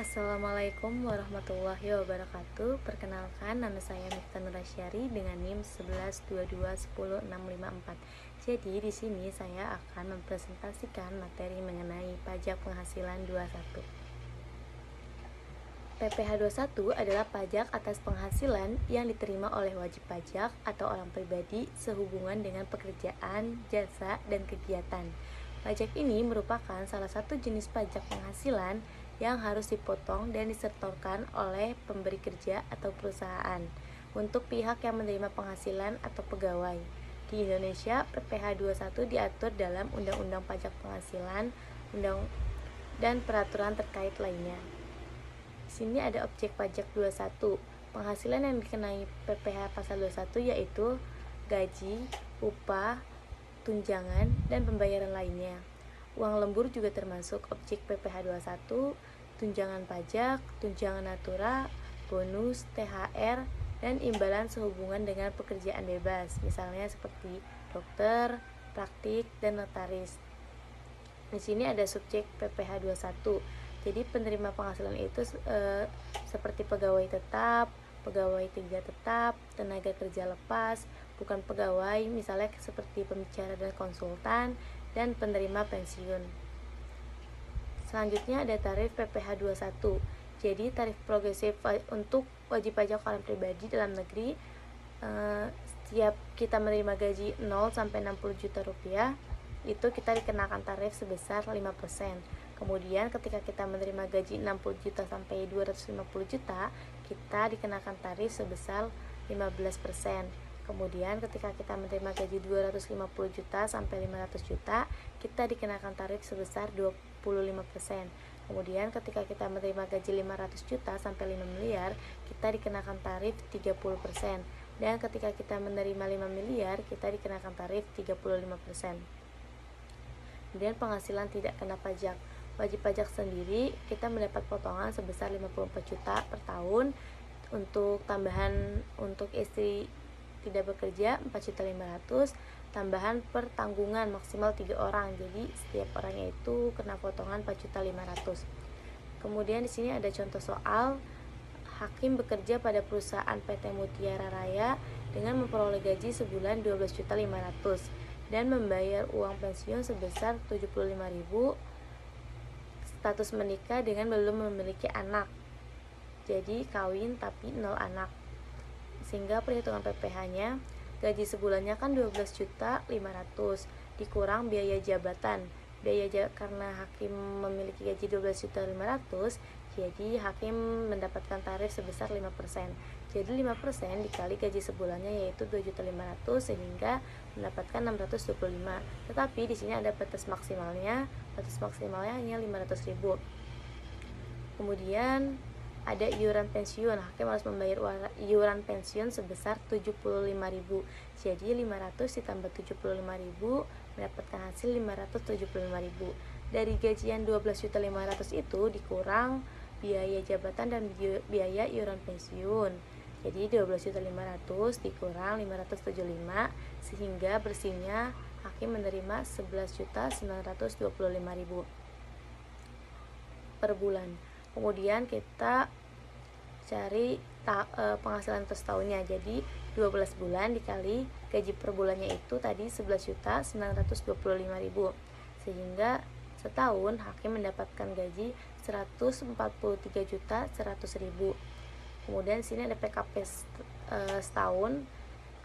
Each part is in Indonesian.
Assalamualaikum warahmatullahi wabarakatuh. Perkenalkan, nama saya Miftah Nurasyari dengan NIM 1122100654. Jadi di sini saya akan mempresentasikan materi mengenai pajak penghasilan 21. PPh 21 adalah pajak atas penghasilan yang diterima oleh wajib pajak atau orang pribadi sehubungan dengan pekerjaan, jasa, dan kegiatan. Pajak ini merupakan salah satu jenis pajak penghasilan yang harus dipotong dan disetorkan oleh pemberi kerja atau perusahaan untuk pihak yang menerima penghasilan atau pegawai. Di Indonesia, PPh 21 diatur dalam Undang-Undang Pajak Penghasilan, dan peraturan terkait lainnya. Di sini ada objek pajak 21. Penghasilan yang dikenai PPh pasal 21 yaitu gaji, upah, tunjangan, dan pembayaran lainnya. Uang lembur juga termasuk objek PPh 21, tunjangan pajak, tunjangan natura, bonus, THR, dan imbalan sehubungan dengan pekerjaan bebas, misalnya seperti dokter, praktik, dan notaris. Di sini ada subjek PPh 21. Jadi penerima penghasilan itu seperti pegawai tetap, pegawai tidak tetap, tenaga kerja lepas, bukan pegawai, misalnya seperti pembicara dan konsultan, dan penerima pensiun. Selanjutnya ada tarif PPh 21. Jadi tarif progresif untuk wajib pajak orang pribadi dalam negeri, setiap kita menerima gaji 0 sampai 60 juta rupiah, itu kita dikenakan tarif sebesar 5%. Kemudian ketika kita menerima gaji 60 juta sampai 250 juta, kita dikenakan tarif sebesar 15%. Kemudian ketika kita menerima gaji 250 juta sampai 500 juta, kita dikenakan tarif sebesar 25%. Kemudian ketika kita menerima gaji 500 juta sampai 5 miliar, kita dikenakan tarif 30%. Dan ketika kita menerima 5 miliar, kita dikenakan tarif 35%. Kemudian penghasilan tidak kena pajak. Wajib pajak sendiri kita mendapat potongan sebesar 54 juta per tahun. Untuk tambahan untuk istri tidak bekerja 4.500.000, tambahan per tanggungan maksimal 3 orang. Jadi setiap orangnya itu kena potongan 4.500.000. Kemudian di sini ada contoh soal. Hakim bekerja pada perusahaan PT Mutiara Raya dengan memperoleh gaji sebulan 12.500.000 dan membayar uang pensiun sebesar 75.000. Status menikah dengan belum memiliki anak. Jadi kawin tapi 0 anak. Sehingga perhitungan PPh-nya, gaji sebulannya kan 12.500.000 dikurang biaya jabatan. Karena hakim memiliki gaji 12.500.000, jadi hakim mendapatkan tarif sebesar 5%. Jadi 5% dikali gaji sebulannya yaitu 2.500.000 sehingga mendapatkan 625. Tetapi di sini ada batas maksimalnya. Batas maksimalnya hanya 500.000. Kemudian ada iuran pensiun. Hakim harus membayar iuran pensiun sebesar 75.000. Jadi 500 ditambah 75.000 mendapatkan hasil 575.000. Dari gajian 12.500.000 itu dikurang biaya jabatan dan biaya iuran pensiun. Jadi 12.500.000 dikurang 575 sehingga bersihnya hakim menerima 11.925.000 per bulan. Kemudian kita cari penghasilan per tahunnya. Jadi 12 bulan dikali gaji per bulannya itu tadi 11.925.000. Sehingga setahun hakim mendapatkan gaji 143.100.000. Kemudian sini ada PKP setahun.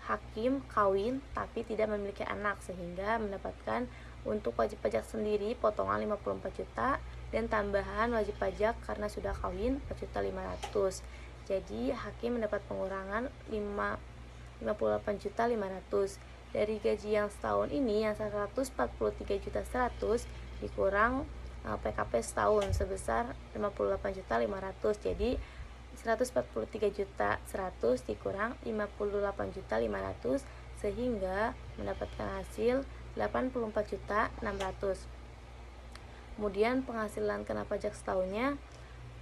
Hakim kawin tapi tidak memiliki anak sehingga mendapatkan untuk wajib pajak sendiri potongan 54 juta dan tambahan wajib pajak karena sudah kawin 4.500.000. Jadi hakim mendapat pengurangan 58.500.000. Dari gaji yang setahun ini yang 143.100.000 dikurang PKP setahun sebesar 58.500.000. Jadi 143.100.000 dikurang 58.500.000 sehingga mendapatkan hasil 84.600.000. Kemudian penghasilan kena pajak setahunnya,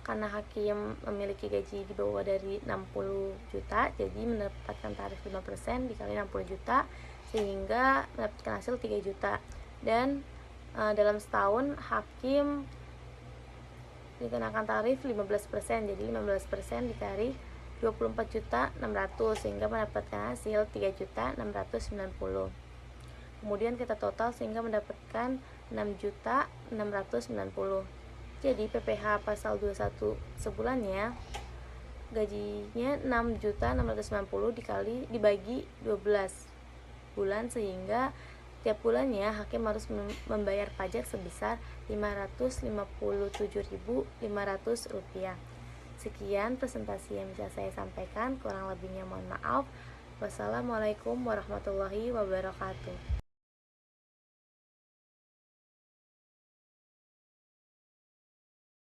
karena hakim memiliki gaji di bawah dari 60 juta, jadi mendapatkan tarif 5% dikali 60 juta sehingga mendapatkan hasil 3 juta. Dan dalam setahun hakim dikenakan tarif 15%. Jadi 15% dikali 24.600.000 sehingga mendapatkan hasil 3.690.000. Kemudian kita total sehingga mendapatkan 6.690.000. Jadi PPh pasal 21 sebulannya gajinya 6.690.000 dibagi 12 bulan sehingga tiap bulannya hakim harus membayar pajak sebesar Rp557.500. Sekian presentasi yang bisa saya sampaikan, kurang lebihnya mohon maaf. Wassalamualaikum warahmatullahi wabarakatuh.